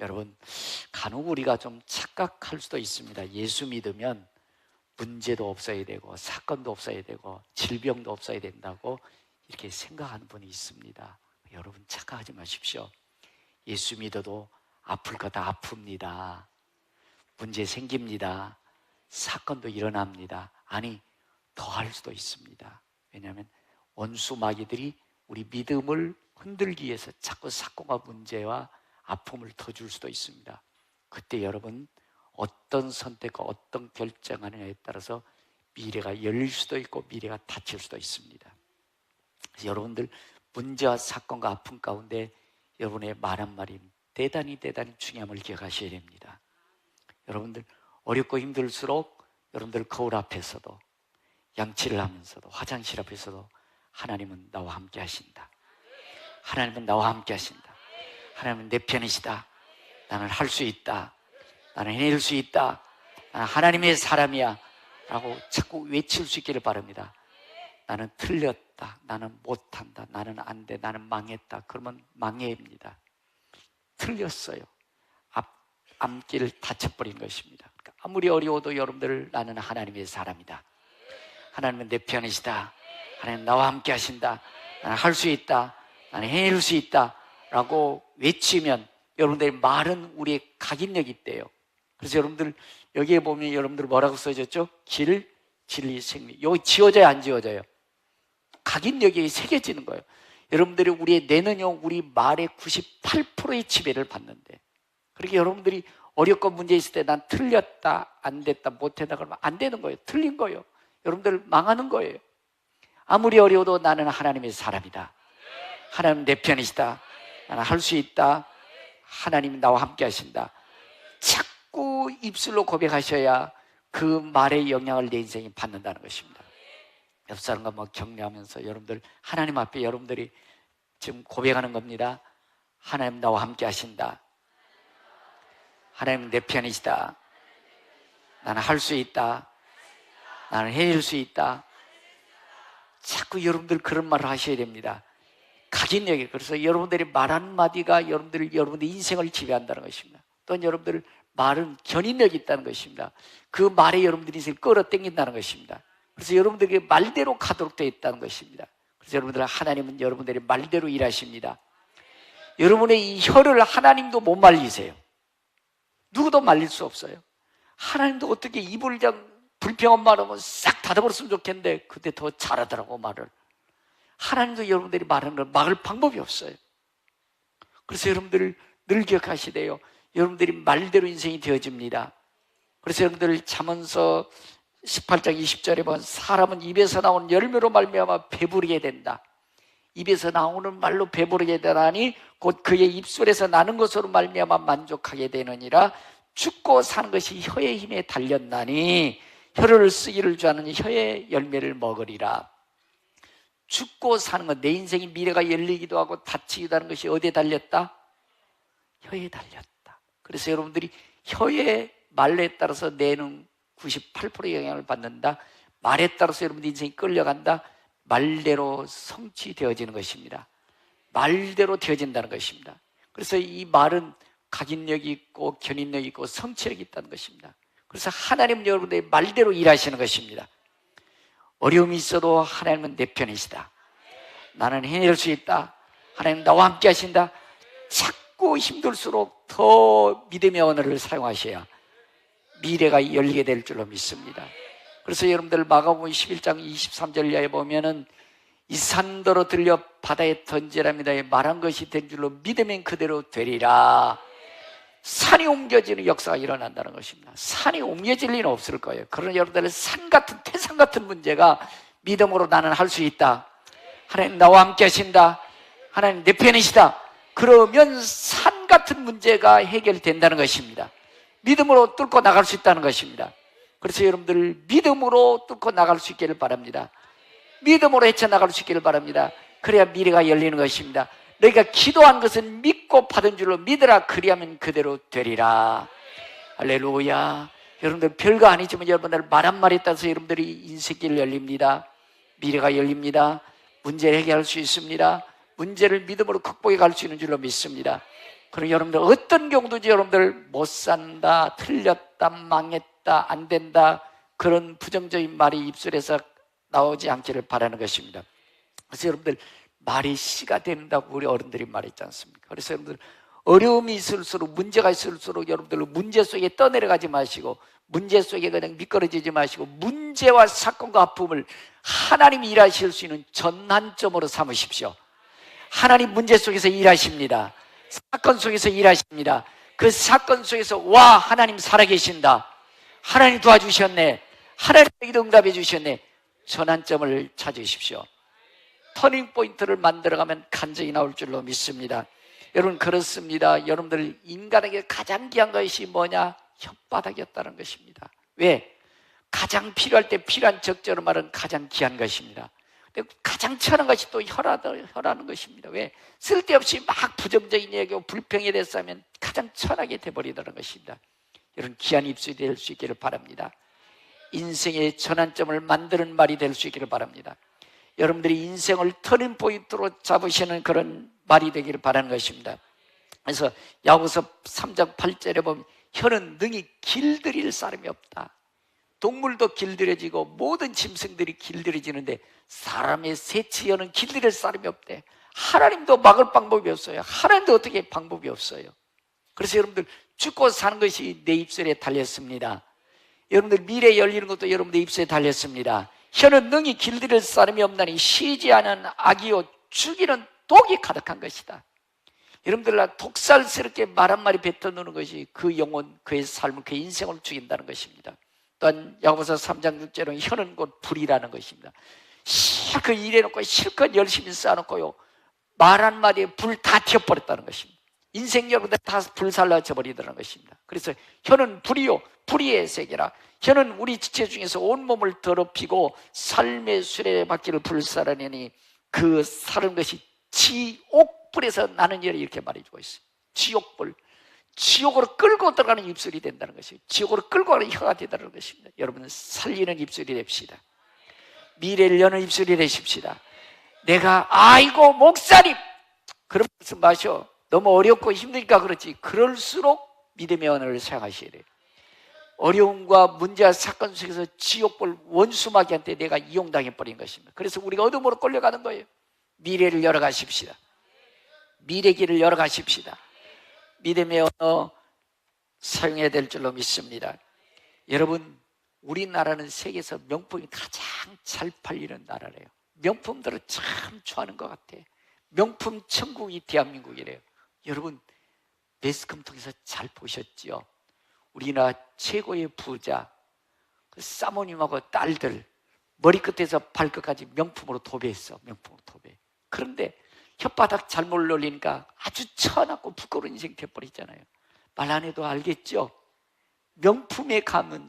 여러분, 간혹 우리가 좀 착각할 수도 있습니다. 예수 믿으면 문제도 없어야 되고 사건도 없어야 되고 질병도 없어야 된다고 이렇게 생각하는 분이 있습니다. 여러분, 착각하지 마십시오. 예수 믿어도 아플 거 다 아픕니다. 문제 생깁니다. 사건도 일어납니다. 아니, 더 할 수도 있습니다. 왜냐하면 원수 마귀들이 우리 믿음을 흔들기 위해서 자꾸 사건과 문제와 아픔을 더 줄 수도 있습니다. 그때 여러분, 어떤 선택과 어떤 결정하느냐에 따라서 미래가 열릴 수도 있고 미래가 닫힐 수도 있습니다. 그래서 여러분들, 문제와 사건과 아픔 가운데 여러분의 말 한마디 대단히 중요함을 기억하셔야 됩니다. 여러분들, 어렵고 힘들수록 여러분들 거울 앞에서도, 양치를 하면서도, 화장실 앞에서도 하나님은 나와 함께 하신다. 하나님은 나와 함께 하신다. 하나님은 내 편이시다. 나는 할 수 있다. 나는 해낼 수 있다. 나는 하나님의 사람이야 라고 자꾸 외칠 수 있기를 바랍니다. 나는 틀렸다. 나는 못한다. 나는 안 돼. 나는 망했다. 그러면 망해입니다. 틀렸어요. 앞길을 다쳐버린 것입니다. 그러니까 아무리 어려워도 여러분들, 나는 하나님의 사람이다. 하나님은 내 편이시다. 하나님 나와 함께 하신다. 나는 할 수 있다. 나는 해낼 수 있다 라고 외치면 여러분들의 말은 우리의 각인력이 있대요. 그래서 여러분들, 여기에 보면 여러분들 뭐라고 써졌죠? 길, 진리, 생명. 여기 지워져요, 안 지워져요? 각인력이 새겨지는 거예요. 여러분들이 우리의 뇌는요, 우리 말의 98%의 지배를 받는데, 그렇게 여러분들이 어렵고 문제 있을 때 난 틀렸다, 안 됐다, 못했다 그러면 안 되는 거예요. 틀린 거예요. 여러분들 망하는 거예요. 아무리 어려워도 나는 하나님의 사람이다. 하나님 내 편이시다. 나는 할 수 있다. 하나님이 나와 함께 하신다. 자꾸 입술로 고백하셔야 그 말의 영향을 내 인생이 받는다는 것입니다. 옆 사람과 뭐 격려하면서 여러분들, 하나님 앞에 여러분들이 지금 고백하는 겁니다. 하나님 나와 함께 하신다. 하나님 내 편이시다. 나는 할 수 있다. 나는 해낼 수 있다. 자꾸 여러분들 그런 말을 하셔야 됩니다. 각인력이. 그래서 여러분들이 말 한마디가 여러분들의 인생을 지배한다는 것입니다. 또한 여러분들 말은 견인력이 있다는 것입니다. 그 말에 여러분들의 인생을 끌어당긴다는 것입니다. 그래서 여러분들에게 말대로 가도록 되어 있다는 것입니다. 그래서 여러분들, 하나님은 여러분들의 말대로 일하십니다. 여러분의 이 혀를 하나님도 못 말리세요. 누구도 말릴 수 없어요. 하나님도 어떻게 입을 그냥 불평한 말하면 싹 닫아버렸으면 좋겠는데 그때 더 잘하더라고, 말을. 하나님도 여러분들이 말하는 걸 막을 방법이 없어요. 그래서 여러분들 늘 기억하시되요. 여러분들이 말대로 인생이 되어집니다. 그래서 여러분들 잠언서 18장 20절에 보면 사람은 입에서 나오는 열매로 말미암아 배부르게 된다. 입에서 나오는 말로 배부르게 되나니 곧 그의 입술에서 나는 것으로 말미암아 만족하게 되느니라. 죽고 사는 것이 혀의 힘에 달렸나니 혀를 쓰기를 좋아하는 혀의 열매를 먹으리라. 죽고 사는 것, 내 인생의 미래가 열리기도 하고 닫히기도 하는 것이 어디에 달렸다? 혀에 달렸다. 그래서 여러분들이 혀의 말에 따라서 내는 98%의 영향을 받는다. 말에 따라서 여러분들 인생이 끌려간다. 말대로 성취되어지는 것입니다. 말대로 되어진다는 것입니다. 그래서 이 말은 각인력이 있고 견인력이 있고 성취력이 있다는 것입니다. 그래서 하나님은 여러분들의 말대로 일하시는 것입니다. 어려움이 있어도 하나님은 내 편이시다. 나는 해낼 수 있다. 하나님 나와 함께 하신다. 자꾸 힘들수록 더 믿음의 언어를 사용하셔야 미래가 열리게 될 줄로 믿습니다. 그래서 여러분들 마가복음 11장 23절 이하에 보면은 이 산더러 들려 바다에 던지랍니다. 말한 것이 된 줄로 믿으면 그대로 되리라. 산이 옮겨지는 역사가 일어난다는 것입니다. 산이 옮겨질 리는 없을 거예요. 그러나 여러분들의 산 같은, 태산 같은 문제가 믿음으로 나는 할 수 있다. 하나님 나와 함께 하신다. 하나님 내 편이시다. 그러면 산 같은 문제가 해결된다는 것입니다. 믿음으로 뚫고 나갈 수 있다는 것입니다. 그래서 여러분들 믿음으로 뚫고 나갈 수 있기를 바랍니다. 믿음으로 헤쳐나갈 수 있기를 바랍니다. 그래야 미래가 열리는 것입니다. 너희가 기도한 것은 믿고 받은 줄로 믿으라. 그리하면 그대로 되리라. 할렐루야. 여러분들 별거 아니지만 여러분들 말 한마디에 따라서 여러분들이 인생길 열립니다. 미래가 열립니다. 문제를 해결할 수 있습니다. 문제를 믿음으로 극복해 갈 수 있는 줄로 믿습니다. 그리고 여러분들 어떤 경우든지 여러분들 못 산다, 틀렸다, 망했다, 안 된다, 그런 부정적인 말이 입술에서 나오지 않기를 바라는 것입니다. 그래서 여러분들 말이 씨가 된다고 우리 어른들이 말했지 않습니까? 그래서 여러분들 어려움이 있을수록, 문제가 있을수록 여러분들 문제 속에 떠내려가지 마시고, 문제 속에 그냥 미끄러지지 마시고, 문제와 사건과 아픔을 하나님이 일하실 수 있는 전환점으로 삼으십시오. 하나님 문제 속에서 일하십니다. 사건 속에서 일하십니다. 그 사건 속에서 와, 하나님 살아계신다, 하나님 도와주셨네, 하나님 기도 응답해 주셨네, 전환점을 찾으십시오. 터닝포인트를 만들어가면 간증이 나올 줄로 믿습니다. 여러분, 그렇습니다. 여러분들 인간에게 가장 귀한 것이 뭐냐? 혓바닥이었다는 것입니다. 왜? 가장 필요할 때 필요한 적절한 말은 가장 귀한 것입니다. 근데 가장 천한 것이 또 혀라는 것입니다. 왜? 쓸데없이 막 부정적인 얘기고 불평에 대해서 하면 가장 천하게 돼버리다는 것입니다. 여러분, 귀한 입술이 될 수 있기를 바랍니다. 인생의 전환점을 만드는 말이 될 수 있기를 바랍니다. 여러분들이 인생을 터닝포인트로 잡으시는 그런 말이 되기를 바라는 것입니다. 그래서 야고보서 3장 8절에 보면 혀는 능히 길들일 사람이 없다. 동물도 길들여지고 모든 짐승들이 길들여지는데 사람의 새치 혀는 길들일 사람이 없대. 하나님도 막을 방법이 없어요. 하나님도 어떻게 방법이 없어요. 그래서 여러분들 죽고 사는 것이 내 입술에 달렸습니다. 여러분들 미래 열리는 것도 여러분들 입술에 달렸습니다. 혀는 능히 길들일 사람이 없나니 쉬지 않은 악이요 죽이는 독이 가득한 것이다. 여러분들 독살스럽게 말 한마디 뱉어놓는 것이 그 영혼, 그의 삶을, 그의 인생을 죽인다는 것입니다. 또한 야고보서 3장 6절은 혀는 곧 불이라는 것입니다. 실컷 일해놓고 실컷 열심히 쌓아놓고요, 말 한마디에 불 다 튀어버렸다는 것입니다. 인생 여러분들 다 불살라져 버리더라는 것입니다. 그래서 혀는 불이요 불의의 세계라. 혀는 우리 지체 중에서 온몸을 더럽히고 삶의 수레바퀴를 불살라내니 그 사는 것이 지옥불에서 나는 일을 이렇게 말해주고 있어요. 지옥불, 지옥으로 끌고 들어가는 입술이 된다는 것이에요. 지옥으로 끌고 가는 혀가 된다는 것입니다. 여러분은 살리는 입술이 됩시다. 미래를 여는 입술이 되십시다. 내가 아이고 목사님 그런 말씀 마셔, 너무 어렵고 힘드니까 그렇지, 그럴수록 믿음의 언어를 사용하셔야 돼요. 어려움과 문제와 사건 속에서 지옥불 원수마귀한테 내가 이용당해버린 것입니다. 그래서 우리가 어둠으로 끌려가는 거예요. 미래를 열어가십시다. 미래 길을 열어가십시다. 믿음의 언어 사용해야 될 줄로 믿습니다. 여러분, 우리나라는 세계에서 명품이 가장 잘 팔리는 나라래요. 명품들을 참 좋아하는 것 같아. 명품 천국이 대한민국이래요. 여러분, 매스컴 통해서 잘 보셨지요? 우리나라 최고의 부자 그 사모님하고 딸들 머리끝에서 발끝까지 명품으로 도배했어. 명품으로 도배. 그런데 혓바닥 잘못 놀리니까 아주 천하고 부끄러운 인생 돼버리잖아요. 말 안 해도 알겠죠? 명품의 감은,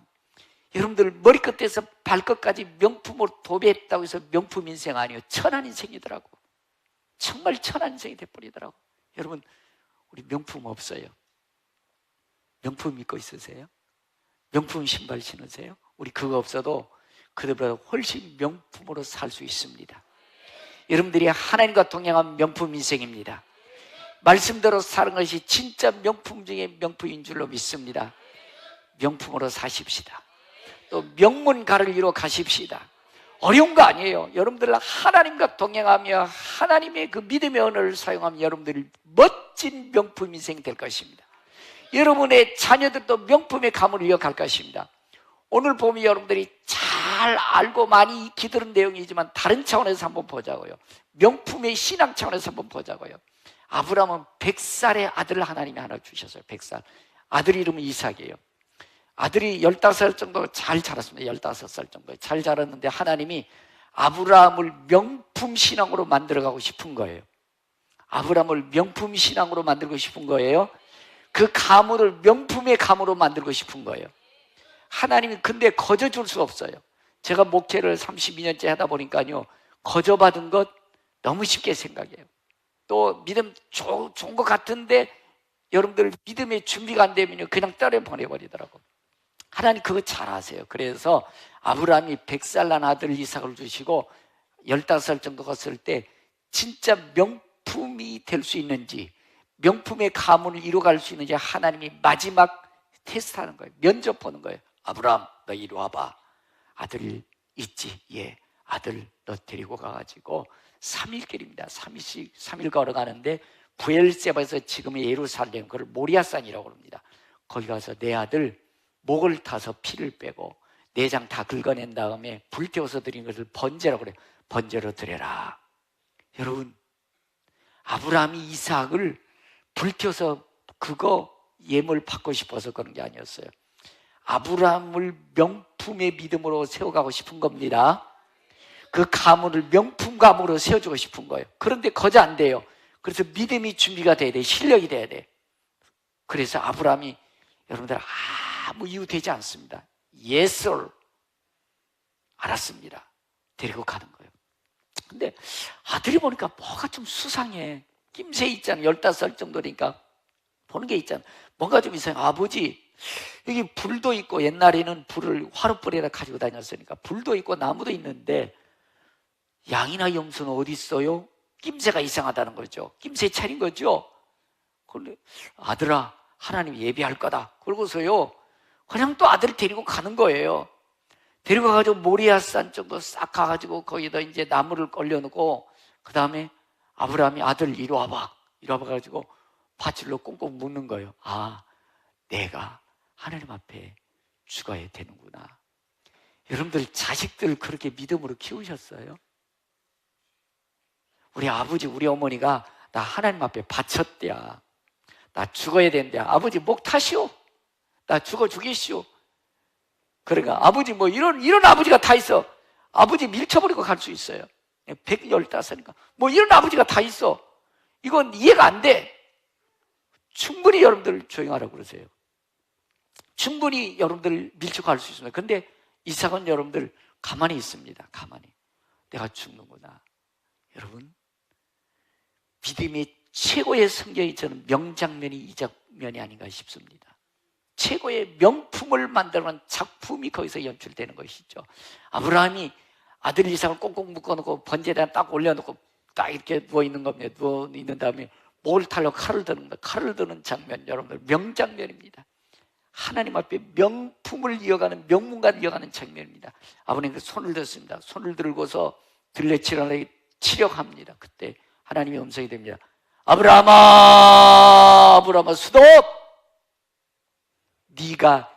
여러분들 머리끝에서 발끝까지 명품으로 도배했다고 해서 명품 인생 아니에요. 천한 인생이더라고. 정말 천한 인생이 돼버리더라고. 여러분, 우리 명품 없어요. 명품 입고 있으세요? 명품 신발 신으세요? 우리 그거 없어도 그들보다 훨씬 명품으로 살 수 있습니다. 여러분들이 하나님과 동행한 명품 인생입니다. 말씀대로 사는 것이 진짜 명품 중에 명품인 줄로 믿습니다. 명품으로 사십시다. 또 명문가를 이루어 가십시다. 어려운 거 아니에요. 여러분들 하나님과 동행하며 하나님의 그 믿음의 언어를 사용하면 여러분들이 멋진 명품 인생 될 것입니다. 여러분의 자녀들도 명품의 감을 이어갈 것입니다. 오늘 보면 여러분들이 잘 알고 많이 익히 들은 내용이지만 다른 차원에서 한번 보자고요. 명품의 신앙 차원에서 한번 보자고요. 아브라함은 100살의 아들을 하나님이 하나 주셨어요. 100살. 아들 이름은 이삭이에요. 아들이 15살 정도 잘 자랐습니다. 15살 정도 잘 자랐는데 하나님이 아브라함을 명품 신앙으로 만들어가고 싶은 거예요. 아브라함을 명품 신앙으로 만들고 싶은 거예요. 그 가문을 명품의 가문으로 만들고 싶은 거예요. 하나님이 근데 거저 줄 수 없어요. 제가 목회를 32년째 하다 보니까요, 거저 받은 것 너무 쉽게 생각해요. 또 믿음 좋은 것 같은데 여러분들 믿음의 준비가 안 되면 그냥 떨어 보내버리더라고요. 하나님 그거 잘 아세요. 그래서 아브라함이 100살 난 아들 이삭을 주시고 15살 정도 갔을 때 진짜 명품이 될 수 있는지, 명품의 가문을 이루어갈 수 있는지 하나님이 마지막 테스트하는 거예요. 면접 보는 거예요. 아브라함, 너 이리 와봐. 아들 있지? 예. 아들 너 데리고 가가지고 3일 길입니다. 3일 걸어가는데 부엘세바에서 지금의 예루살렘, 그걸 모리아산이라고 합니다. 거기 가서 내 아들 목을 타서 피를 빼고 내장 다 긁어낸 다음에 불태워서 드린 것을 번제라고 그래요. 번제로 드려라. 여러분, 아브라함이 이삭을 불태워서 그거 예물 받고 싶어서 그런 게 아니었어요. 아브라함을 명품의 믿음으로 세워가고 싶은 겁니다. 그 가문을 명품 가문으로 세워주고 싶은 거예요. 그런데 거저 안 돼요. 그래서 믿음이 준비가 돼야 돼. 실력이 돼야 돼. 그래서 아브라함이, 여러분들 아무 이유 되지 않습니다. Yes, sir. 알았습니다. 데리고 가는 거예요. 근데 아들이 보니까 뭐가 좀 수상해. 낌새 있잖아. 15살 정도니까 보는 게 있잖아. 뭔가 좀 이상해. 아버지, 여기 불도 있고, 옛날에는 불을 화롯불에다 가지고 다녔으니까 불도 있고 나무도 있는데 양이나 염소는 어디 있어요? 낌새가 이상하다는 거죠. 낌새 차린 거죠. 그런데 아들아, 하나님 예배할 거다. 그러고서요 그냥 또 아들을 데리고 가는 거예요. 데리고 가가지고 모리아산 정도 싹 가가지고 거기다 이제 나무를 걸려놓고, 그 다음에 아브라함이 아들 이리 와봐. 이리 와봐가지고 밧줄로 꽁꽁 묶는 거예요. 아, 내가 하나님 앞에 죽어야 되는구나. 여러분들 자식들 그렇게 믿음으로 키우셨어요? 우리 아버지, 우리 어머니가 나 하나님 앞에 바쳤대야. 나 죽어야 된대. 아버지 목 타시오. 나 죽어 죽이시오. 그러니까 아버지 뭐 이런 아버지가 다 있어. 아버지 밀쳐버리고 갈 수 있어요. 115이니까 뭐 이런 아버지가 다 있어. 이건 이해가 안 돼. 충분히 여러분들 조용하라고 그러세요. 충분히 여러분들 밀쳐갈 수 있습니다. 근데 이삭은 여러분들 가만히 있습니다. 가만히. 내가 죽는구나. 여러분, 믿음의 최고의 성경이 저는 명장면이 이 장면이 아닌가 싶습니다. 최고의 명품을 만들어낸 작품이 거기서 연출되는 것이죠. 아브라함이 아들 이삭을 꽁꽁 묶어놓고 번제에다 딱 올려놓고 딱 이렇게 누워있는 겁니다. 누워있는 다음에 목을 탈려 칼을 드는 거, 칼을 드는 장면, 여러분들 명장면입니다. 하나님 앞에 명품을 이어가는, 명문가를 이어가는 장면입니다. 아버님께 손을 들었습니다. 손을 들고서 들레치라에 치력합니다. 그때 하나님의 음성이 됩니다. 아브라함아, 아브라함아, 스톱! 네가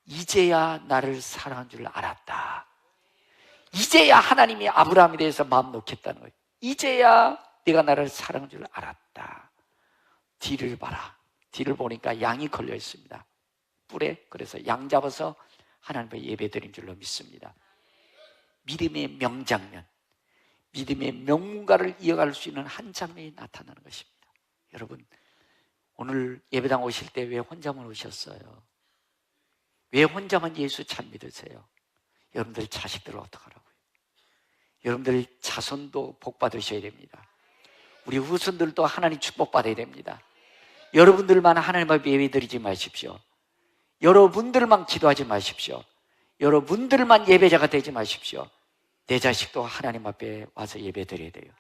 이제야 나를 사랑한 줄 알았다. 이제야 하나님이 아브라함에 대해서 마음 놓겠다는 거예요. 이제야 네가 나를 사랑한 줄 알았다. 뒤를 봐라. 뒤를 보니까 양이 걸려 있습니다. 뿔에. 그래서 양 잡아서 하나님께 예배드린 줄로 믿습니다. 믿음의 명장면, 믿음의 명문가를 이어갈 수 있는 한 장면이 나타나는 것입니다. 여러분, 오늘 예배당 오실 때 왜 혼자만 오셨어요? 왜 혼자만 예수 잘 믿으세요? 여러분들 자식들을 어떡하라고요? 여러분들 자손도 복 받으셔야 됩니다. 우리 후손들도 하나님 축복받아야 됩니다. 여러분들만 하나님 앞에 예배드리지 마십시오. 여러분들만 기도하지 마십시오. 여러분들만 예배자가 되지 마십시오. 내 자식도 하나님 앞에 와서 예배드려야 돼요.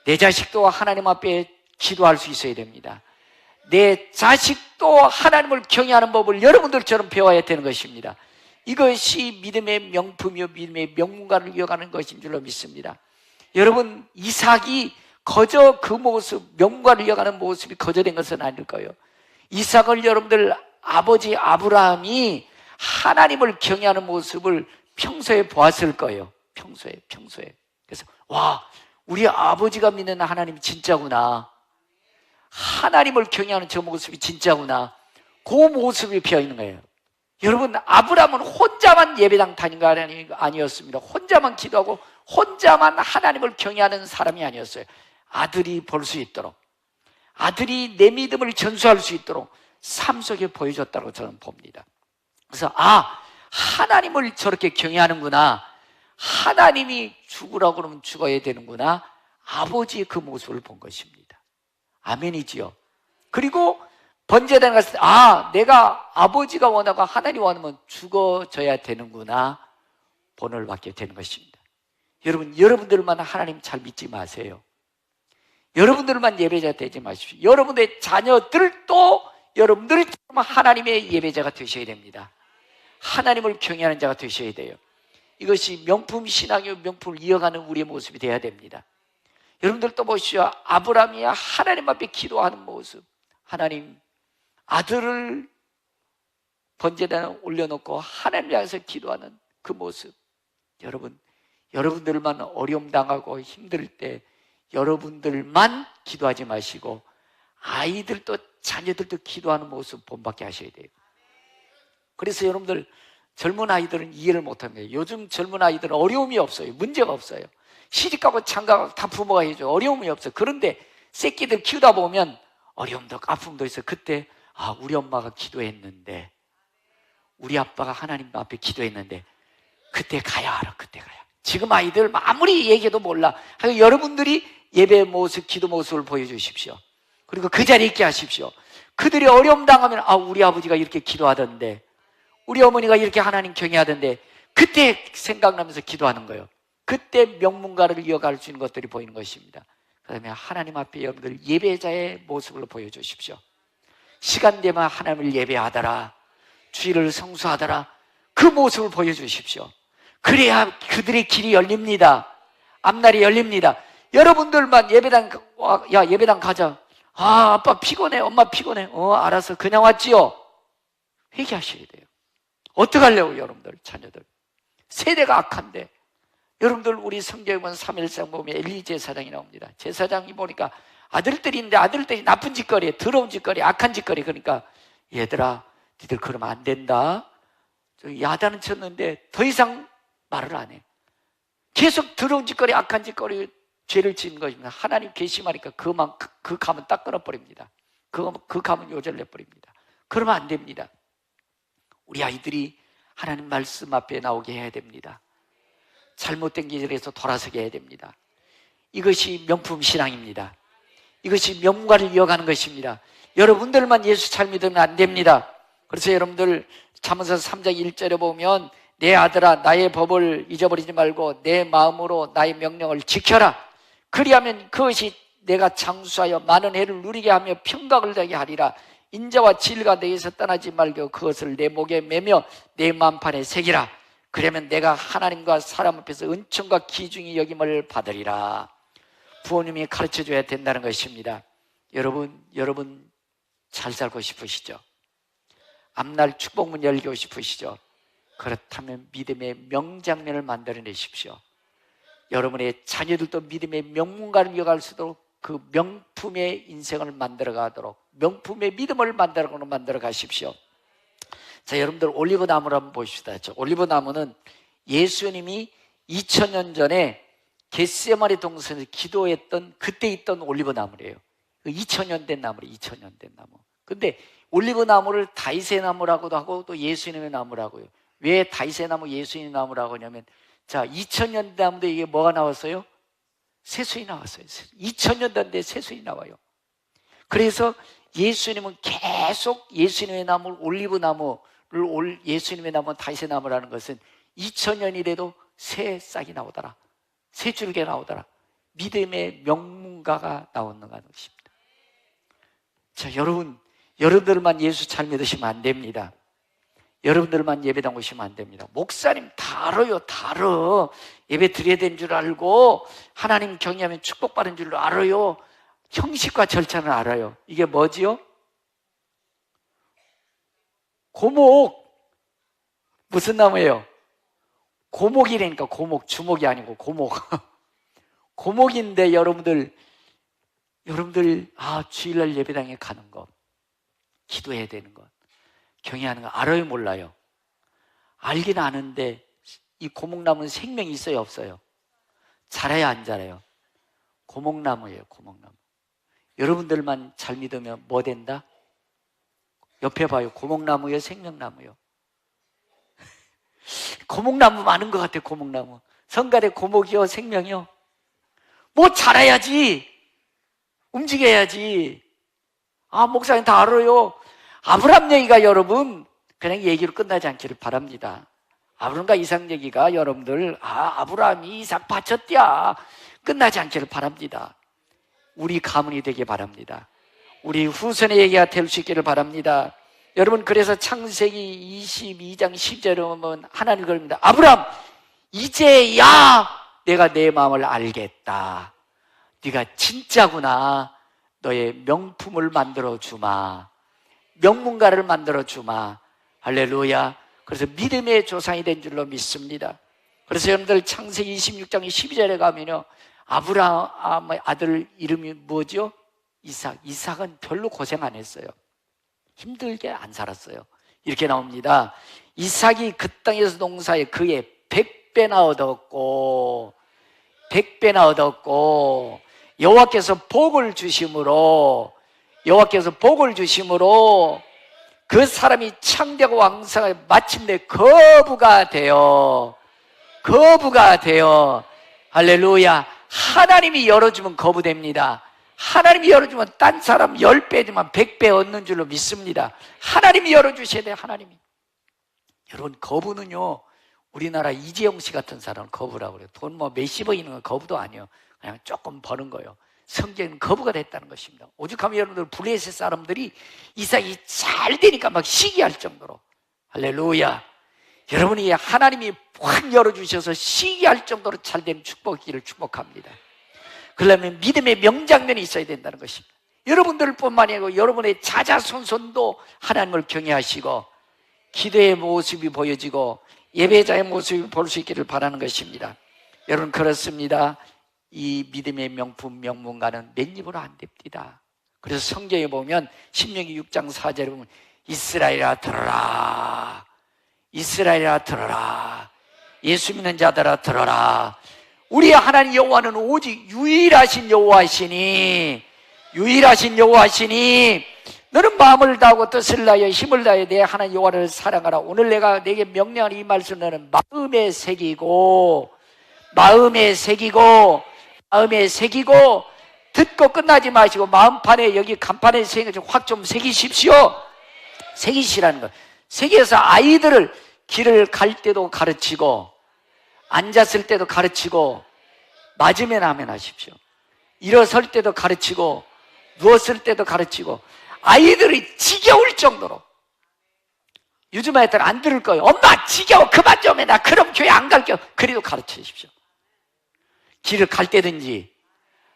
내 자식도 하나님 앞에 기도할 수 있어야 됩니다. 내 자식도 하나님을 경외하는 법을 여러분들처럼 배워야 되는 것입니다. 이것이 믿음의 명품이요 믿음의 명문가를 이어가는 것인 줄로 믿습니다. 여러분, 이삭이 거저 그 모습, 명문가를 이어가는 모습이 거저된 것은 아닐 거예요. 이삭을 여러분들 아버지 아브라함이 하나님을 경외하는 모습을 평소에 보았을 거예요. 평소에. 그래서 와, 우리 아버지가 믿는 하나님이 진짜구나. 하나님을 경외하는 저 모습이 진짜구나. 그 모습이 비어있는 거예요. 여러분, 아브라함은 혼자만 예배당 다닌 거 아니었습니다. 혼자만 기도하고 혼자만 하나님을 경외하는 사람이 아니었어요. 아들이 볼 수 있도록, 아들이 내 믿음을 전수할 수 있도록 삶 속에 보여줬다고 저는 봅니다. 그래서 하나님을 저렇게 경외하는구나. 하나님이 죽으라고 그러면 죽어야 되는구나. 아버지의 그 모습을 본 것입니다. 아멘이지요. 그리고 번제단에 갔을 때 내가 아버지가 원하고 하나님 원하면 죽어져야 되는구나. 본을 받게 되는 것입니다. 여러분, 여러분들만 하나님 잘 믿지 마세요. 여러분들만 예배자 되지 마십시오. 여러분의 자녀들도 여러분들처럼 하나님의 예배자가 되셔야 됩니다. 하나님을 경외하는 자가 되셔야 돼요. 이것이 명품 신앙의 명품을 이어가는 우리의 모습이 되어야 됩니다. 여러분들도 보시오. 아브라함이 하나님 앞에 기도하는 모습, 하나님, 아들을 번제단에 올려놓고 하나님을 향해서 기도하는 그 모습. 여러분들만 어려움 당하고 힘들 때 여러분들만 기도하지 마시고 아이들도, 자녀들도 기도하는 모습 본받게 하셔야 돼요. 그래서 여러분들, 젊은 아이들은 이해를 못합니다. 요즘 젊은 아이들은 어려움이 없어요. 문제가 없어요. 시집가고 장가가고 다 부모가 해줘요. 어려움이 없어요. 그런데 새끼들 키우다 보면 어려움도 아픔도 있어요. 그때 우리 엄마가 기도했는데, 우리 아빠가 하나님 앞에 기도했는데 그때 가야 알아. 그때 가야. 지금 아이들 아무리 얘기해도 몰라. 여러분들이 예배 모습, 기도 모습을 보여주십시오. 그리고 그 자리에 있게 하십시오. 그들이 어려움 당하면 우리 아버지가 이렇게 기도하던데, 우리 어머니가 이렇게 하나님 경외하던데, 그때 생각나면서 기도하는 거예요. 그때 명문가를 이어갈 수 있는 것들이 보이는 것입니다. 그 다음에 하나님 앞에 여러분들 예배자의 모습을 보여주십시오. 시간 되면 하나님을 예배하더라, 주일을 성수하더라, 그 모습을 보여주십시오. 그래야 그들의 길이 열립니다. 앞날이 열립니다. 여러분들만 예배당 가자. 아빠 피곤해, 엄마 피곤해. 알았어, 그냥 왔지요. 회개하셔야 돼요. 어떡하려고 여러분들, 자녀들. 세대가 악한데. 여러분들, 우리 성경에 보면 3일상 보면 엘리 제사장이 나옵니다. 제사장이 보니까 아들들이 있는데 아들들이 나쁜 짓거리, 더러운 짓거리, 악한 짓거리. 그러니까 얘들아, 니들 그러면 안 된다. 야단은 쳤는데 더 이상 말을 안 해. 계속 더러운 짓거리, 악한 짓거리, 죄를 짓는 것입니다. 하나님 계시하니까 그 감은 딱 끊어버립니다. 그 감은 요절내버립니다. 그러면 안 됩니다. 우리 아이들이 하나님 말씀 앞에 나오게 해야 됩니다. 잘못된 길에서 돌아서게 해야 됩니다. 이것이 명품 신앙입니다. 이것이 명가를 이어가는 것입니다. 여러분들만 예수 잘 믿으면 안 됩니다. 그래서 여러분들 잠언서 3장 1절에 보면 내 아들아 나의 법을 잊어버리지 말고 내 마음으로 나의 명령을 지켜라. 그리하면 그것이 내가 장수하여 많은 해를 누리게 하며 평강을 되게 하리라. 인자와 진리가 내게서 떠나지 말고 그것을 내 목에 매며 내 마음판에 새기라. 그러면 내가 하나님과 사람 앞에서 은총과 기중이 여김을 받으리라. 부모님이 가르쳐줘야 된다는 것입니다. 여러분 잘 살고 싶으시죠? 앞날 축복문 열고 싶으시죠? 그렇다면 믿음의 명장면을 만들어내십시오. 여러분의 자녀들도 믿음의 명문가를 이어갈 수 있도록 그 명품의 인생을 만들어가도록, 명품의 믿음을 만들어 가십시오. 자, 여러분들 올리브나무를 한번 보십시다. 올리브나무는 예수님이 2000년 전에 겟세마네 동산에서 기도했던 그때 있던 올리브나무래요. 2000년 된 나무래요. 2000년 된 나무. 근데 올리브나무를 다윗의 나무라고도 하고 또 예수님의 나무라고요. 왜 다윗의 나무, 예수님의 나무라고 하냐면, 자, 2000년 된 나무인데 이게 뭐가 나왔어요? 새순이 나왔어요. 2000년 된데 새순이 나와요. 그래서 예수님은 계속 예수님의 나무, 올리브나무를, 예수님의 나무, 다윗의 나무라는 것은 2000년이라도 새 싹이 나오더라, 새 줄기가 나오더라, 믿음의 명문가가 나오는 것입니다. 자, 여러분들만 예수 잘 믿으시면 안 됩니다. 여러분들만 예배당 오시면 안 됩니다. 목사님 다 알아요. 다 알아. 예배 드려야 되는 줄 알고 하나님 경외하면 축복받은 줄 알아요. 형식과 절차는 알아요. 이게 뭐지요? 고목. 무슨 나무예요? 고목이라니까. 고목, 주목이 아니고 고목. 고목인데 여러분들 주일날 예배당에 가는 것, 기도해야 되는 것, 경외하는 거 알아요, 몰라요? 알긴 아는데 이 고목나무는 생명이 있어요, 없어요? 자라요, 안 자라요? 고목나무예요, 고목나무. 여러분들만 잘 믿으면 뭐 된다? 옆에 봐요. 고목나무요, 생명나무요? 고목나무 많은 것 같아요. 고목나무. 성갈에 고목이요, 생명이요? 뭐 자라야지, 움직여야지. 목사님 다 알아요. 아브람 얘기가 여러분 그냥 얘기로 끝나지 않기를 바랍니다. 아브람과 이삭 얘기가 여러분들 아브람이 이삭 바쳤디야 끝나지 않기를 바랍니다. 우리 가문이 되길 바랍니다. 우리 후손의 얘기가 될 수 있기를 바랍니다. 여러분, 그래서 창세기 22장 10절에 보면 하나님 그럽니다. 아브람, 이제야 내가 내 마음을 알겠다. 네가 진짜구나. 너의 명품을 만들어 주마. 명문가를 만들어 주마. 할렐루야. 그래서 믿음의 조상이 된 줄로 믿습니다. 그래서 여러분들 창세기 26장 12절에 가면요, 아브라함의 아들 이름이 뭐죠? 이삭. 이삭은 별로 고생 안 했어요. 힘들게 안 살았어요. 이렇게 나옵니다. 이삭이 그 땅에서 농사에 그의 100배나 얻었고, 100배나 얻었고, 여호와께서 복을 주심으로, 여호와께서 복을 주심으로 그 사람이 창대하고 왕성하게 마침내 거부가 되어, 거부가 되어, 할렐루야. 하나님이 열어주면 거부됩니다. 하나님이 열어주면 딴 사람 10배지만 100배 얻는 줄로 믿습니다. 하나님이 열어주셔야 돼요. 하나님이. 여러분, 거부는요, 우리나라 이재용 씨 같은 사람은 거부라고 그래요. 돈 뭐 몇십억 있는 건 거부도 아니에요. 그냥 조금 버는 거예요. 성경은 거부가 됐다는 것입니다. 오죽하면 여러분들 블레셋 사람들이 이삭이 잘 되니까 막 시기할 정도로. 할렐루야. 여러분이 하나님이 확 열어주셔서 시기할 정도로 잘된 축복이기를 축복합니다. 그러려면 믿음의 명장면이 있어야 된다는 것입니다. 여러분들 뿐만이 아니고 여러분의 자자손손도 하나님을 경외하시고 기도의 모습이 보여지고 예배자의 모습이 볼 수 있기를 바라는 것입니다. 여러분, 그렇습니다. 이 믿음의 명품 명문가는 맨입으로 안 됩니다. 그래서 성경에 보면 신명기 6장 4절에 보면 이스라엘아 들어라, 이스라엘아 들어라, 예수 믿는 자들아 들어라. 우리 하나님 여호와는 오직 유일하신 여호와시니, 유일하신 여호와시니 너는 마음을 다하고 뜻을 다하여 힘을 다하여 내 하나님 여호와를 사랑하라. 오늘 내가 내게 명령하는 이 말씀 너는 마음에 새기고, 마음에 새기고, 마음에 새기고, 듣고 끝나지 마시고 마음판에, 여기 간판에 새기고 확 좀 새기십시오. 새기시라는 거. 새겨서 아이들을 길을 갈 때도 가르치고, 앉았을 때도 가르치고, 맞으면 하면 하십시오. 일어설 때도 가르치고, 누웠을 때도 가르치고, 아이들이 지겨울 정도로. 요즘 아이들 안 들을 거예요. 엄마 지겨워, 그만 좀 해, 나 그럼 교회 안 갈게요. 그래도 가르쳐 주십시오. 길을 갈 때든지,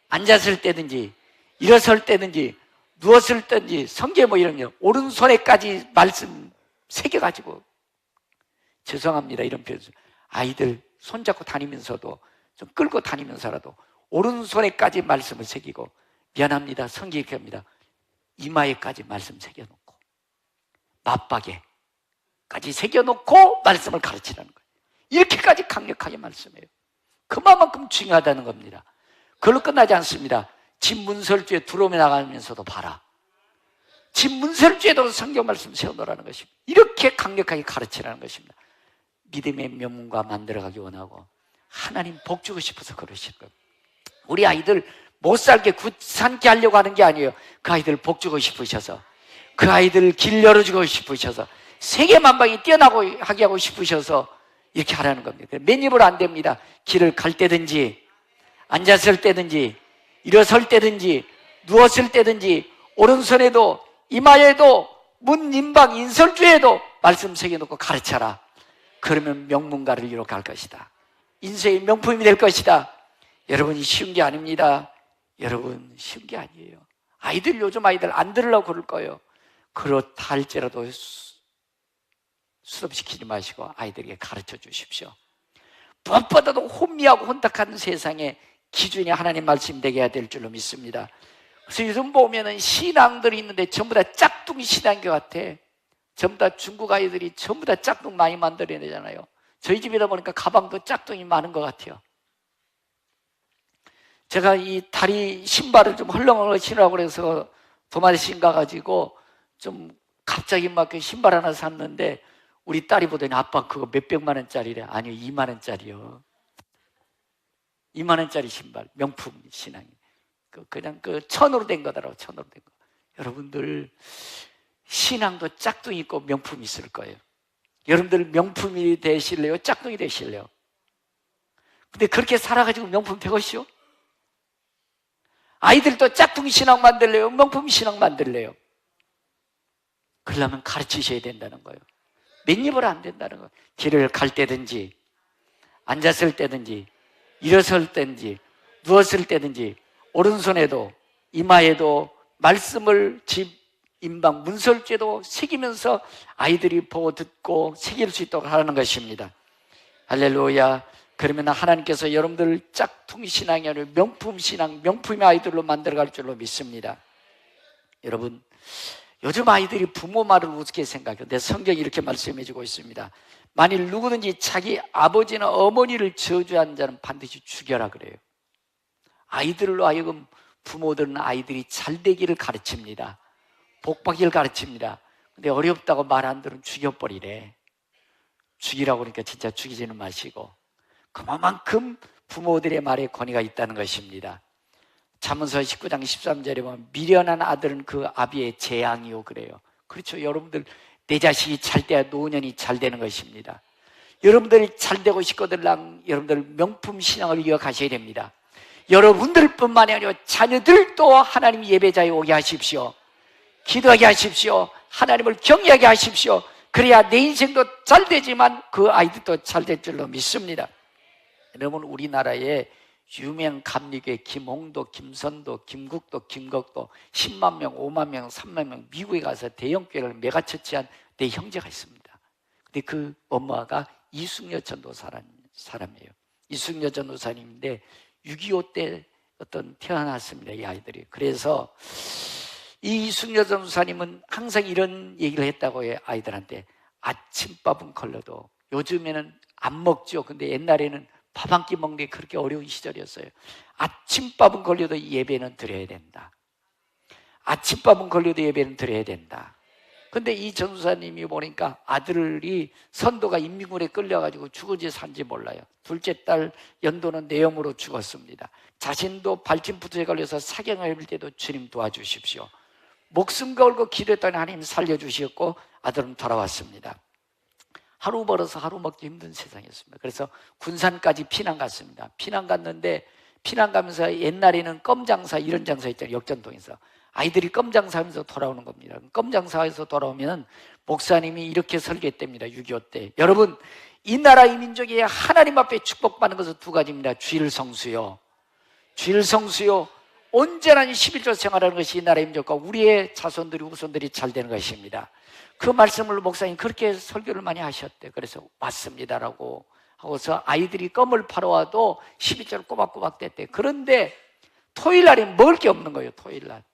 앉았을 때든지, 일어설 때든지, 누웠을 때든지, 성경 뭐 이런 거 오른손에까지 말씀 새겨가지고, 죄송합니다 이런 표현, 아이들 손잡고 다니면서도, 좀 끌고 다니면서라도 오른손에까지 말씀을 새기고, 미안합니다 성경이 이렇게 합니다. 이마에까지 말씀 새겨놓고, 맞박에까지 새겨놓고 말씀을 가르치라는 거예요. 이렇게까지 강력하게 말씀해요. 그만큼 중요하다는 겁니다. 그걸로 끝나지 않습니다. 집 문설주에 들어오며 나가면서도 봐라. 집 문설주에도 성경 말씀 세워놓으라는 것입니다. 이렇게 강력하게 가르치라는 것입니다. 믿음의 명문가 만들어가기 원하고 하나님 복 주고 싶어서 그러시는 거예요. 우리 아이들 못 살게 굳삼게 하려고 하는 게 아니에요. 그 아이들 복 주고 싶으셔서, 그 아이들 길 열어주고 싶으셔서, 세계만방이 뛰어나고 하게 하고 싶으셔서 이렇게 하라는 겁니다. 맨입으로 안 됩니다. 길을 갈 때든지, 앉았을 때든지, 일어설 때든지, 누웠을 때든지, 오른손에도, 이마에도, 문, 임방, 인설주에도 말씀 새겨놓고 가르쳐라. 그러면 명문가를 이룩할 것이다. 인생의 명품이 될 것이다. 여러분이 쉬운 게 아닙니다. 여러분, 쉬운 게 아니에요. 아이들, 요즘 아이들 안 들으려고 그럴 거예요. 그렇다 할지라도 수업시키지 마시고 아이들에게 가르쳐 주십시오. 무엇보다도 혼미하고 혼탁한 세상에 기준이 하나님 말씀 되게 해야 될 줄로 믿습니다. 그래서 요즘 보면은 신앙들이 있는데 전부 다 짝퉁 신앙인 것 같아. 전부 다 중국 아이들이 전부 다 짝퉁 많이 만들어내잖아요. 저희 집이다 보니까 가방도 짝퉁이 많은 것 같아요. 제가 이 다리 신발을 좀 헐렁헐렁 신으라고 그래서 도마에신 가가지고 좀 갑자기 막 그 신발 하나 샀는데 우리 딸이 보더니 아빠 그거 몇백만 원짜리래. 아니요, 2만 원짜리요. 2만 원짜리 신발, 명품 신앙이. 그냥 그 천으로 된 거더라고, 천으로 된 거. 여러분들 신앙도 짝퉁이 있고 명품이 있을 거예요. 여러분들 명품이 되실래요? 짝퉁이 되실래요? 근데 그렇게 살아가지고 명품 되겠시오? 아이들도 짝퉁 신앙 만들래요? 명품 신앙 만들래요? 그러려면 가르치셔야 된다는 거예요. 맨입으로 안 된다는 거예요. 길을 갈 때든지 앉았을 때든지 일어설 때든지 누웠을 때든지 오른손에도 이마에도 말씀을 집 임방 문설주에도 새기면서 아이들이 보고 듣고 새길 수 있도록 하는 것입니다. 할렐루야. 그러면 하나님께서 여러분들 짝퉁 신앙이 아니라 명품 신앙, 명품의 아이들로 만들어갈 줄로 믿습니다. 여러분, 요즘 아이들이 부모 말을 우습게 생각해요. 내 성경이 이렇게 말씀해 주고 있습니다. 만일 누구든지 자기 아버지나 어머니를 저주한 자는 반드시 죽여라 그래요. 아이들로 하여금 부모들은 아이들이 잘 되기를 가르칩니다. 복받기를 가르칩니다. 근데 어렵다고 말 안 들으면 죽여버리래. 죽이라고 그러니까 진짜 죽이지는 마시고, 그만큼 부모들의 말에 권위가 있다는 것입니다. 잠언서 19장 13절에 보면 미련한 아들은 그 아비의 재앙이요 그래요. 그렇죠. 여러분들 내 자식이 잘 돼야 노년이 잘 되는 것입니다. 여러분들이 잘 되고 싶거든 여러분들 명품 신앙을 이어가셔야 됩니다. 여러분들뿐만이 아니라 자녀들도 하나님 예배자에 오게 하십시오. 기도하게 하십시오. 하나님을 경외하게 하십시오. 그래야 내 인생도 잘 되지만 그 아이들도 잘 될 줄로 믿습니다. 여러분, 우리나라에 유명 감리교회 김홍도, 김선도, 김국도, 김덕도 10만 명, 5만 명, 3만 명 미국에 가서 대형교회를 메가처치한 내 형제가 있습니다. 근데 그 엄마가 이숙여 전도사람이에요. 이숙여 전도사님인데 6.25 때 태어났습니다, 이 아이들이. 그래서 이 이숙여 전도사님은 항상 이런 얘기를 했다고 해요. 아이들한테 아침밥은 걸려도, 요즘에는 안 먹죠. 근데 옛날에는 밥 한 끼 먹는 게 그렇게 어려운 시절이었어요. 아침밥은 걸려도 예배는 드려야 된다. 아침밥은 걸려도 예배는 드려야 된다. 근데 이 전도사님이 보니까 아들이 선도가 인민군에 끌려가지고 죽은지 산지 몰라요. 둘째 딸 연도는 뇌염으로 죽었습니다. 자신도 발진부두에 걸려서 사경을 해볼 때도 주님 도와주십시오. 목숨 걸고 기도했더니 하나님 살려주셨고 아들은 돌아왔습니다. 하루 벌어서 하루 먹기 힘든 세상이었습니다. 그래서 군산까지 피난 갔습니다. 피난 갔는데 피난 가면서 옛날에는 껌장사 이런 장사 있잖아요. 역전동에서 아이들이 껌장사 하면서 돌아오는 겁니다. 껌장사에서 돌아오면 목사님이 이렇게 설교했답니다. 6.25 때. 여러분, 이 나라 이 민족이 하나님 앞에 축복받는 것은 두 가지입니다. 주일 성수요, 주일 성수요, 온전한 11조 생활하는 것이 이 나라의 민족과 우리의 자손들이 후손들이 잘 되는 것입니다. 그 말씀을 목사님 그렇게 설교를 많이 하셨대. 그래서 왔습니다라고 하고서 아이들이 껌을 팔아와도 12조를 꼬박꼬박 댔대. 그런데 토요일날에 먹을 게 없는 거예요. 토요일날.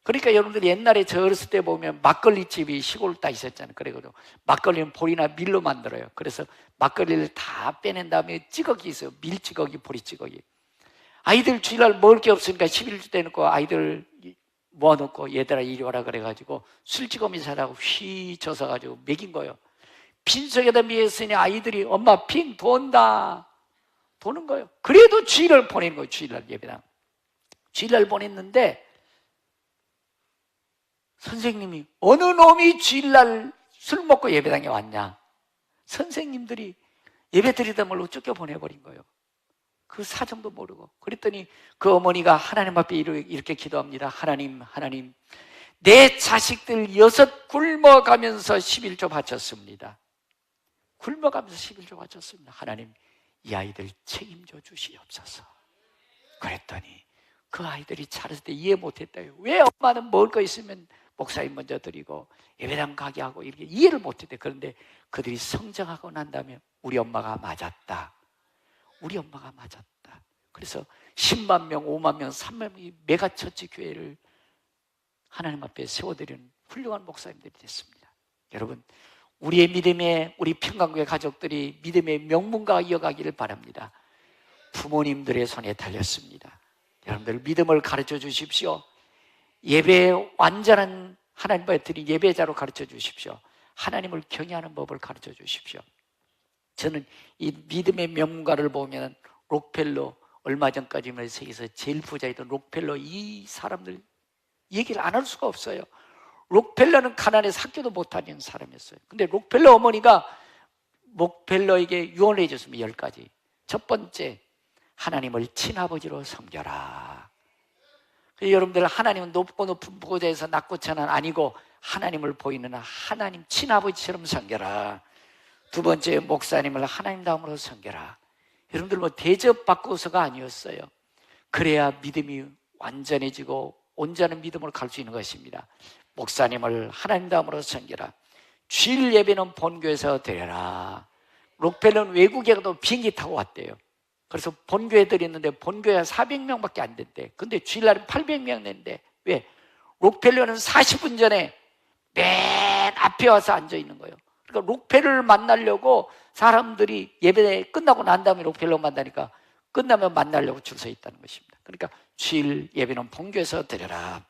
그러니까 여러분들 옛날에 저 어렸을 때 보면 막걸리집이 시골 다 있었잖아요. 그래가지고 막걸리는 보리나 밀로 만들어요. 그래서 막걸리를 다 빼낸 다음에 찌꺼기 있어요. 밀찌꺼기, 보리찌꺼기. 아이들 주일날 먹을 게 없으니까 11주 떼놓고 아이들 모아놓고 얘들아 이리 와라 그래가지고 술찌꺼미 사라고 휘 젖어가지고 먹인 거예요. 빈속에다 미했으니 아이들이 엄마 빙 돈다 도는 거예요. 그래도 주일날 보내는 거예요. 주일날 예배당. 주일날 보냈는데 선생님이 어느 놈이 주일날 술 먹고 예배당에 왔냐. 선생님들이 예배 드리다 말로 쫓겨보내버린 거예요. 그 사정도 모르고. 그랬더니 그 어머니가 하나님 앞에 이렇게 기도합니다. 하나님, 내 자식들 6 굶어가면서 11조 바쳤습니다. 굶어가면서 11조 바쳤습니다. 하나님, 이 아이들 책임져 주시옵소서. 그랬더니 그 아이들이 자랐을 때 이해 못했대요. 왜 엄마는 먹을 거 있으면 목사님 먼저 드리고 예배당 가게 하고 이렇게 이해를 못했대. 그런데 그들이 성장하고 난 다음에 우리 엄마가 맞았다. 우리 엄마가 맞았다. 그래서 10만 명, 5만 명, 3만 명이 메가처치 교회를 하나님 앞에 세워드리는 훌륭한 목사님들이 됐습니다. 여러분, 우리의 믿음의 우리 평강교회 가족들이 믿음의 명문가가 이어가기를 바랍니다. 부모님들의 손에 달렸습니다. 여러분들 믿음을 가르쳐 주십시오. 예배에 완전한 하나님 앞에 드린 예배자로 가르쳐 주십시오. 하나님을 경외하는 법을 가르쳐 주십시오. 저는 이 믿음의 명문가를 보면 록펠러, 얼마 전까지는 세계에서 제일 부자이던 록펠러, 이 사람들 얘기를 안 할 수가 없어요. 록펠러는 가난해서 학교도 못 다니는 사람이었어요. 근데 록펠러 어머니가 록펠러에게 유언을 해줬습니다. 10가지. 첫 번째, 하나님을 친아버지로 섬겨라. 여러분들, 하나님은 높고 높은 보좌에서 낮고 천한 아니고 하나님을 보이는 하나님 친아버지처럼 섬겨라. 두 번째, 목사님을 하나님다움으로 섬겨라. 여러분들 뭐 대접받고서가 아니었어요. 그래야 믿음이 완전해지고 온전한 믿음으로 갈 수 있는 것입니다. 목사님을 하나님다움으로 섬겨라. 주일 예배는 본교에서 드려라. 록펠러는 외국에 가도 비행기 타고 왔대요. 그래서 본교에 드렸는데 본교에 400명밖에 안 된대. 근데 주일날은 800명 냈는데 왜? 록펠러는 40분 전에 맨 앞에 와서 앉아 있는 거예요. 그러니까 록펠러를 만나려고 사람들이 예배 끝나고 난 다음에 록펠러 만나니까 끝나면 만나려고 줄 서 있다는 것입니다. 그러니까 주일 예배는 본교에서 드려라.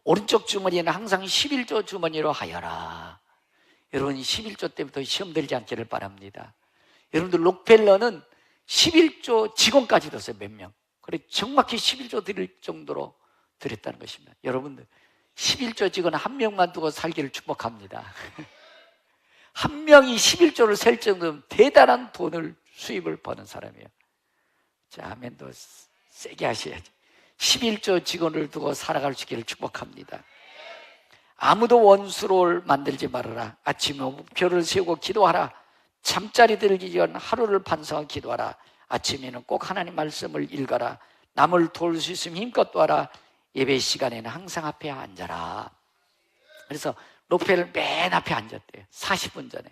오른쪽 주머니에는 항상 11조 주머니로 하여라. 여러분, 11조 때부터 시험 들지 않기를 바랍니다. 여러분들, 록펠러는 11조 직원까지 뒀어요. 몇 명. 그래 정확히 11조 드릴 정도로 드렸다는 것입니다. 여러분들, 11조 직원 한 명만 두고 살기를 축복합니다. 한 명이 11조를 셀 정도면 대단한 돈을 수입을 버는 사람이에요. 자, 아멘도 세게 하셔야지. 11조 직원을 두고 살아갈 수 있기를 축복합니다. 아무도 원수를 만들지 말아라. 아침에 목표를 세우고 기도하라. 잠자리 들기 전 하루를 반성하고 기도하라. 아침에는 꼭 하나님 말씀을 읽어라. 남을 도울 수 있으면 힘껏 도와라. 예배 시간에는 항상 앞에 앉아라. 그래서 록펠을 맨 앞에 앉았대요. 40분 전에.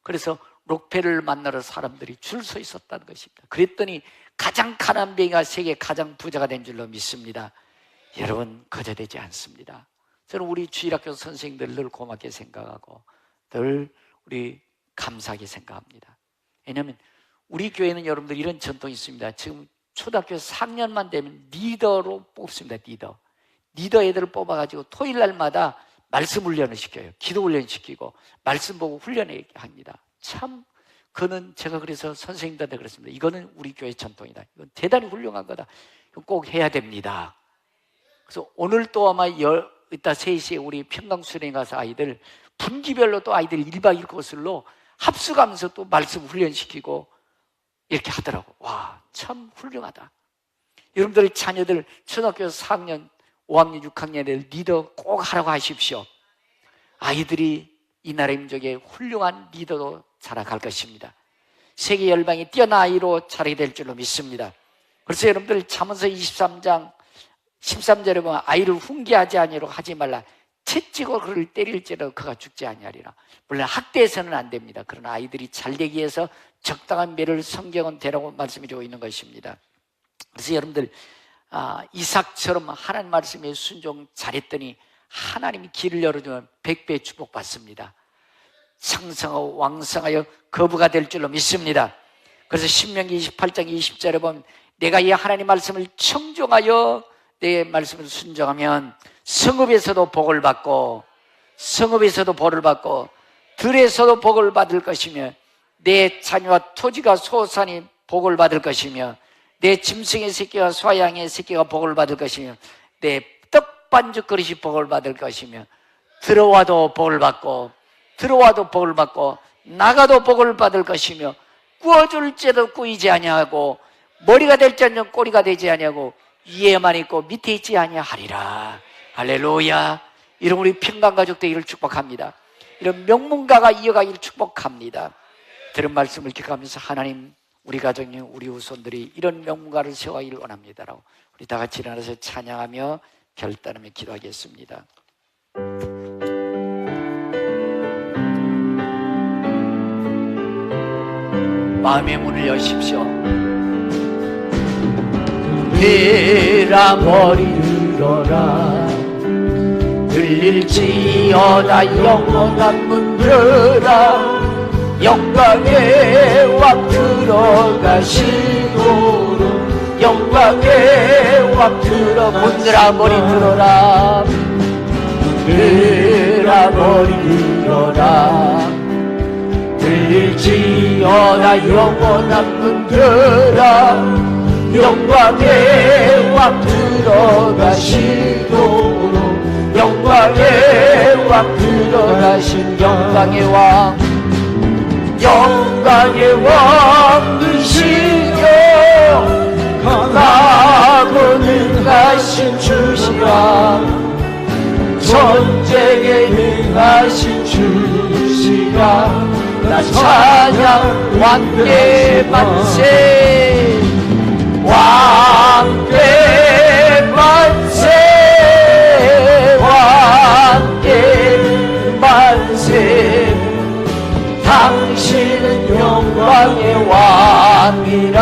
그래서 록펠을 만나러 사람들이 줄 서 있었다는 것입니다. 그랬더니 가장 가난한 병이가 세계 가장 부자가 된 줄로 믿습니다. 여러분, 거저되지 않습니다. 저는 우리 주일학교 선생님들 늘 고맙게 생각하고 늘 우리 감사하게 생각합니다. 왜냐하면 우리 교회는 여러분들 이런 전통이 있습니다. 지금 초등학교 4학년만 되면 리더로 뽑습니다. 리더 애들을 뽑아가지고 토요일 날마다 말씀 훈련을 시켜요. 기도 훈련 시키고 말씀 보고 훈련을 합니다. 참 그는 제가 그래서 선생님들한테 그랬습니다. 이거는 우리 교회 전통이다. 이건 대단히 훌륭한 거다. 이건 꼭 해야 됩니다. 그래서 오늘 또 아마 이따 3시에 우리 평강수련회 가서 아이들 분기별로 또 아이들 1박 2일 코스로 합숙하면서 또 말씀 훈련시키고 이렇게 하더라고. 와, 참 훌륭하다. 여러분들 자녀들 초등학교 4학년, 5학년, 6학년에 리더 꼭 하라고 하십시오. 아이들이 이 나라의 민족의 훌륭한 리더로 자라갈 것입니다. 세계 열방이 뛰어난 아이로 자라게 될 줄로 믿습니다. 그래서 여러분들 잠언서 23장 13절에 보면 아이를 훈계하지 아니하도록 하지 말라. 채찍으로 그를 때릴지라도 그가 죽지 아니하리라. 물론 학대해서는 안 됩니다. 그러나 아이들이 잘 되기 위해서 적당한 매를 성경은 되라고 말씀해 주고 있는 것입니다. 그래서 여러분들 이삭처럼 하나님 말씀에 순종 잘했더니 하나님이 길을 열어주면 100배 축복받습니다. 창성하고 왕성하여 거부가 될 줄로 믿습니다. 그래서 신명기 28장 20절에 보면 내가 이 하나님 말씀을 청종하여 내 말씀을 순종하면 성읍에서도 복을 받고 성읍에서도 복을 받고 들에서도 복을 받을 것이며 내 자녀와 토지가 소산이 복을 받을 것이며 내 짐승의 새끼와 소양의 새끼가 복을 받을 것이며 내 떡반죽 그릇이 복을 받을 것이며 들어와도 복을 받고 들어와도 복을 받고 나가도 복을 받을 것이며 구워줄 때도 꾸이지 아니하고 머리가 될 때는 꼬리가 되지 아니하고 위에만 있고 밑에 있지 아니하리라. 할렐루야. 이런 우리 평강가족 되기를 축복합니다. 이런 명문가가 이어가기를 축복합니다. 들은 말씀을 기억하면서 하나님, 우리 가정이 우리 후손들이 이런 명문가를 세워가기를 원합니다라고 우리 다 같이 일어나서 찬양하며 결단하며 기도하겠습니다. 마음의 문을 여십시오. 들라 머리 들어라. 들릴지어다 영원한 문 열어라. 영광의 왕 들어가시도록 영광의 왕 들어. 문들아 머리 들어라. 문들아 머리 들어라. 들릴지어다 영원한 문 열어라. 영광의 왕 들어가시도록 영광의 왕 들어가신 영광의 왕 영광의 왕이시여 강하고는 능하신 주시라 전쟁에 능하신 주시라 나 찬양 왕께 만세 왕께 만세 왕께 만세 당신은 영광의 왕이라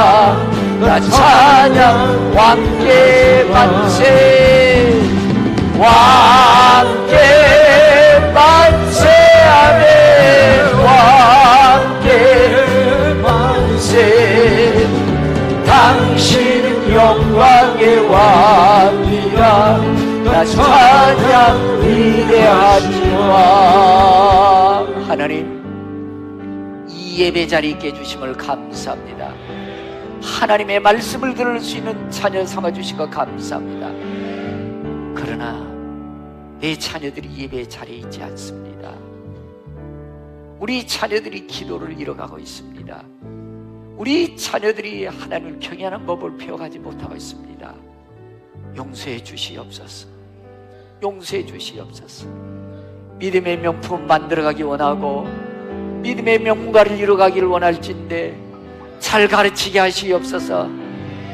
나 찬양 왕께 만세 왕께 만세하네 왕께 만세 당신은 영광의 왕이라 나 찬양 위대하시와 하나님 이 예배 자리에 있게 해주심을 감사합니다. 하나님의 말씀을 들을 수 있는 자녀 삼아주신 것 감사합니다. 그러나 내 자녀들이 예배 자리에 있지 않습니다. 우리 자녀들이 기도를 잃어가고 있습니다. 우리 자녀들이 하나님을 경외하는 법을 배워가지 못하고 있습니다. 용서해 주시옵소서. 용서해 주시옵소서. 믿음의 명품 만들어가기 원하고 믿음의 명문가를 이뤄가기를 원할진데 잘 가르치게 하시옵소서.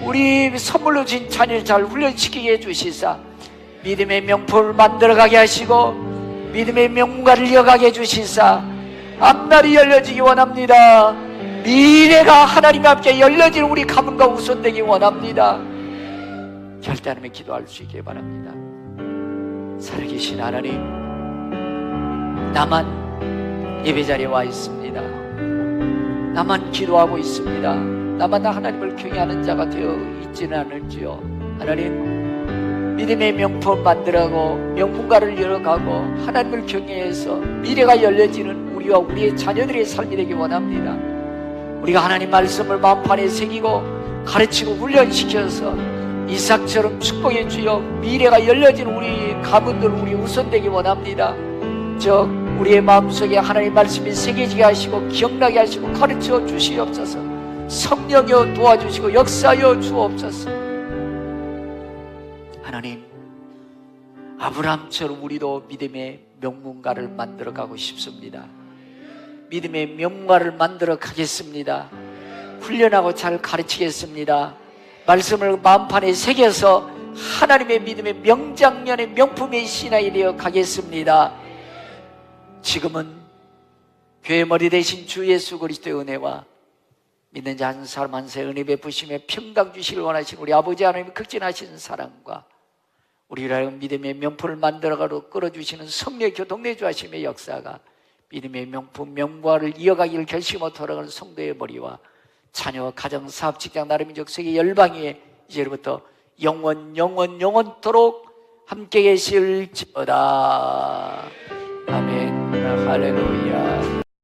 우리 선물로 주신 자녀를 잘 훈련시키게 해주시사 믿음의 명품을 만들어가게 하시고 믿음의 명문가를 이어가게 해주시사 앞날이 열려지기 원합니다. 미래가 하나님과 함께 열려지는 우리 가문과 후손되기 원합니다. 결단하며 기도할 수 있게 바랍니다. 살아계신 하나님, 나만 예배자리에 와 있습니다. 나만 기도하고 있습니다. 나만 하나님을 경외하는 자가 되어 있지는 않을지요. 하나님, 믿음의 명품 만들어가고 명문가를 열어가고 하나님을 경외해서 미래가 열려지는 우리와 우리의 자녀들의 삶이 되기 원합니다. 우리가 하나님 말씀을 마음판에 새기고 가르치고 훈련시켜서 이삭처럼 축복의 주여 미래가 열려지는 우리 가문들 우리 우선되기 원합니다. 즉 우리의 마음속에 하나님 말씀이 새겨지게 하시고 기억나게 하시고 가르쳐 주시옵소서. 성령여 도와주시고 역사여 주옵소서. 하나님, 아브라함처럼 우리도 믿음의 명문가를 만들어 가고 싶습니다. 믿음의 명문가를 만들어 가겠습니다. 훈련하고 잘 가르치겠습니다. 말씀을 마음판에 새겨서 하나님의 믿음의 명장면의 명품의 신하이 되어 가겠습니다. 지금은 교회 머리 대신 주 예수 그리스도의 은혜와 믿는 자 한 사람 한 세 은혜 베푸시며 평강 주시길 원하시는 우리 아버지 하나님의 극진하신 사랑과 우리를 믿음의 명품을 만들어가로 끌어주시는 성령의 교통 내주하심의 역사가 믿음의 명품 명부화를 이어가기를 결심하고 돌아가는 성도의 머리와 자녀, 가정, 사업, 직장, 나라, 민족, 세계 열방에 이제부터 영원토록 함께 계실지어다. 아멘. 할렐루야.